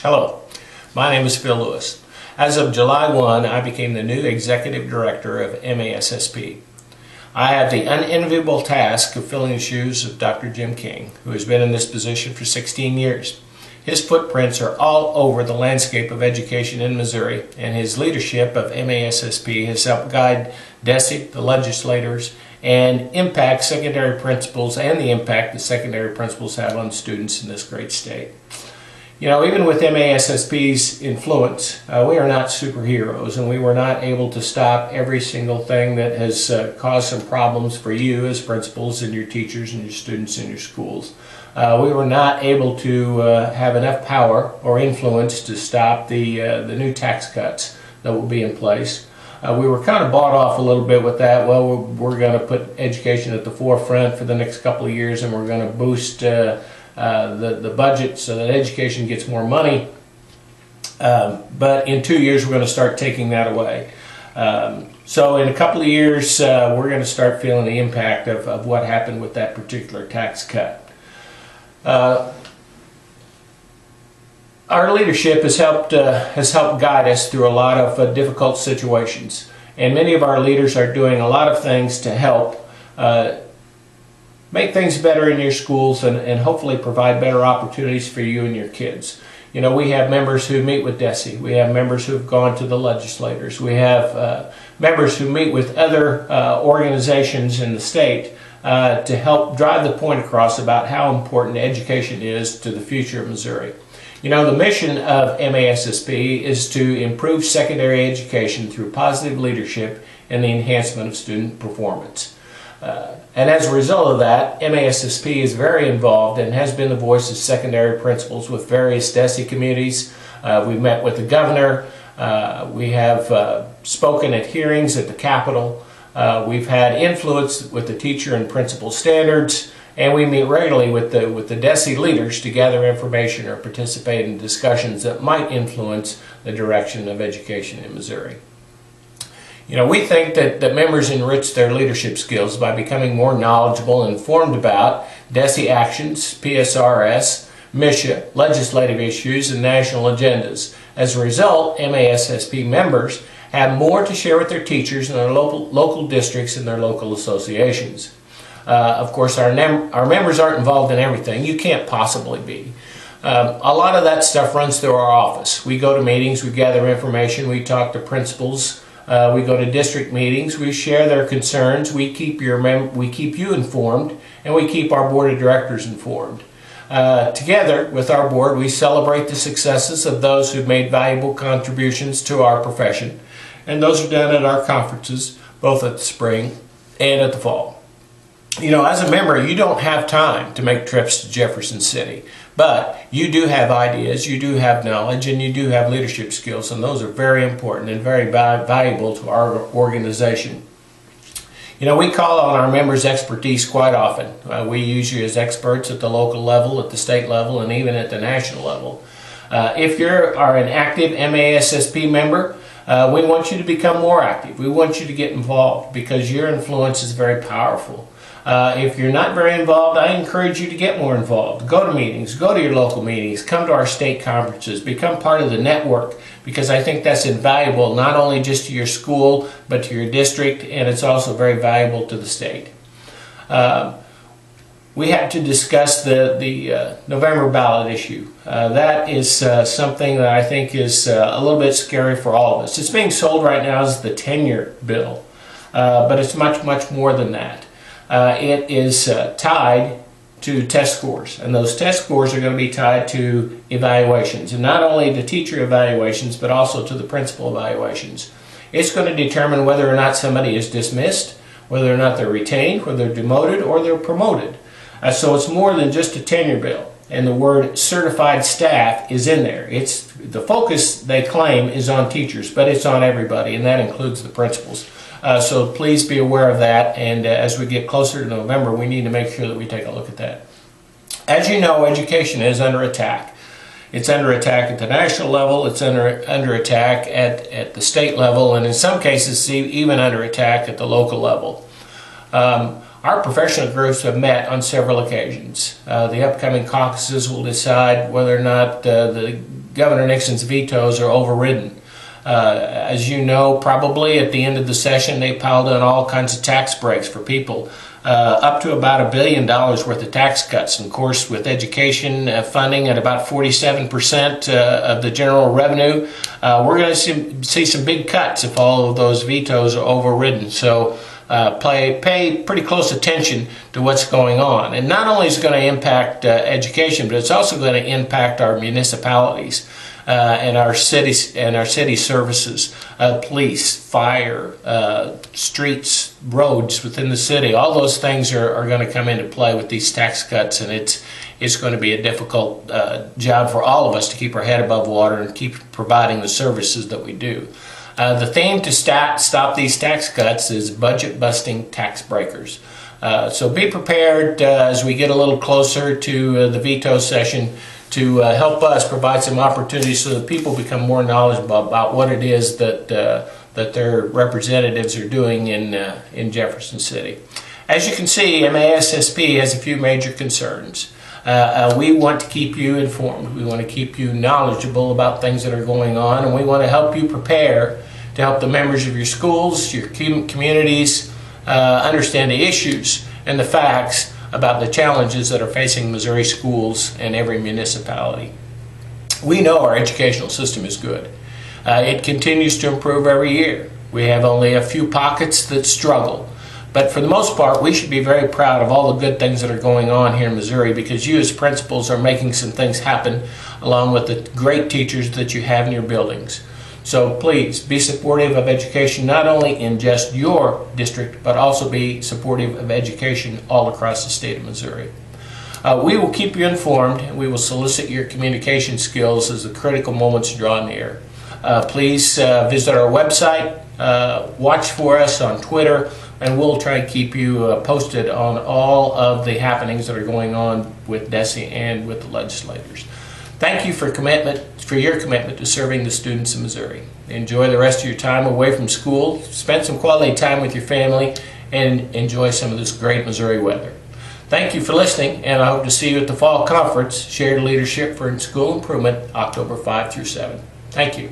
Hello, my name is Phil Lewis. As of July 1, I became the new Executive Director of MASSP. I have the unenviable task of filling the shoes of Dr. Jim King, who has been in this position for 16 years. His footprints are all over the landscape of education in Missouri, and his leadership of MASSP has helped guide DESE, the legislators, and impact secondary principals and the impact that secondary principals have on students in this great state. You know, even with MASSP's influence, we are not superheroes, and we were not able to stop every single thing that has caused some problems for you as principals and your teachers and your students in your schools. We were not able to have enough power or influence to stop the new tax cuts that will be in place. We were kind of bought off a little bit with that. Well, we're going to put education at the forefront for the next couple of years, and we're going to boost the budget so that education gets more money, but in 2 years we're going to start taking that away. So in a couple of years we're going to start feeling the impact of what happened with that particular tax cut. Our leadership has helped guide us through a lot of difficult situations, and many of our leaders are doing a lot of things to help make things better in your schools and hopefully provide better opportunities for you and your kids. You know, we have members who meet with DESE. We have members who have gone to the legislators. We have members who meet with other organizations in the state to help drive the point across about how important education is to the future of Missouri. You know, the mission of MASSP is to improve secondary education through positive leadership and the enhancement of student performance. And as a result of that, MASSP is very involved and has been the voice of secondary principals with various DESE communities. We've met with the governor. We have spoken at hearings at the Capitol. We've had influence with the teacher and principal standards, and we meet regularly with the DESE leaders to gather information or participate in discussions that might influence the direction of education in Missouri. You know, we think that members enrich their leadership skills by becoming more knowledgeable and informed about DESE actions, PSRS, MSHA, legislative issues, and national agendas. As a result, MASSP members have more to share with their teachers in their local districts and their local associations. Of course, our members aren't involved in everything. You can't possibly be. A lot of that stuff runs through our office. We go to meetings, we gather information, we talk to principals. We go to district meetings, we share their concerns, we keep you informed, and we keep our board of directors informed. Together with our board, we celebrate the successes of those who've made valuable contributions to our profession, and those are done at our conferences, both at the spring and at the fall. You know, as a member, you don't have time to make trips to Jefferson City, but you do have ideas, you do have knowledge, and you do have leadership skills, and those are very important and very valuable to our organization. You know, we call on our members' expertise quite often. We use you as experts at the local level, at the state level, and even at the national level. If you are an active MASSP member, we want you to become more active. We want you to get involved because your influence is very powerful. If you're not very involved, I encourage you to get more involved. Go to meetings, go to your local meetings, come to our state conferences, become part of the network, because I think that's invaluable not only just to your school, but to your district, and it's also very valuable to the state. We have to discuss the November ballot issue. That is something that I think is a little bit scary for all of us. It's being sold right now as the tenure bill, but it's much, much more than that. It is tied to test scores, and those test scores are going to be tied to evaluations, and not only the teacher evaluations but also to the principal evaluations. It's going to determine whether or not somebody is dismissed, whether or not they're retained, whether they're demoted or they're promoted. So it's more than just a tenure bill, and the word certified staff is in there. It's the focus, they claim, is on teachers, but it's on everybody, and that includes the principals. So please be aware of that, and as we get closer to November, we need to make sure that we take a look at that. As you know, education is under attack. It's under attack at the national level, it's under attack at the state level, and in some cases even under attack at the local level. Our professional groups have met on several occasions. The upcoming caucuses will decide whether or not the Governor Nixon's vetoes are overridden. As you know, probably at the end of the session, they piled in all kinds of tax breaks for people, up to about $1 billion worth of tax cuts. And of course, with education funding at about 47% of the general revenue, we're going to see some big cuts if all of those vetoes are overridden. So pay pretty close attention to what's going on. And not only is it going to impact education, but it's also going to impact our municipalities. And our cities and our city services, police, fire, streets, roads within the city. All those things are going to come into play with these tax cuts, and it's going to be a difficult job for all of us to keep our head above water and keep providing the services that we do. The theme to stop these tax cuts is budget-busting tax breakers. So be prepared as we get a little closer to the veto session to help us provide some opportunities so that people become more knowledgeable about what it is that that their representatives are doing in Jefferson City. As you can see, MASSP has a few major concerns. We want to keep you informed. We want to keep you knowledgeable about things that are going on, and we want to help you prepare to help the members of your schools, your communities, understand the issues and the facts about the challenges that are facing Missouri schools and every municipality. We know our educational system is good. It continues to improve every year. We have only a few pockets that struggle. But for the most part, we should be very proud of all the good things that are going on here in Missouri, because you as principals are making some things happen along with the great teachers that you have in your buildings. So please be supportive of education, not only in just your district, but also be supportive of education all across the state of Missouri. We will keep you informed, and we will solicit your communication skills as the critical moments draw near. Please visit our website, watch for us on Twitter, and we'll try to keep you posted on all of the happenings that are going on with DESE and with the legislators. Thank you for your commitment to serving the students of Missouri. Enjoy the rest of your time away from school, spend some quality time with your family, and enjoy some of this great Missouri weather. Thank you for listening, and I hope to see you at the Fall Conference, Shared Leadership for School Improvement, October 5 through 7. Thank you.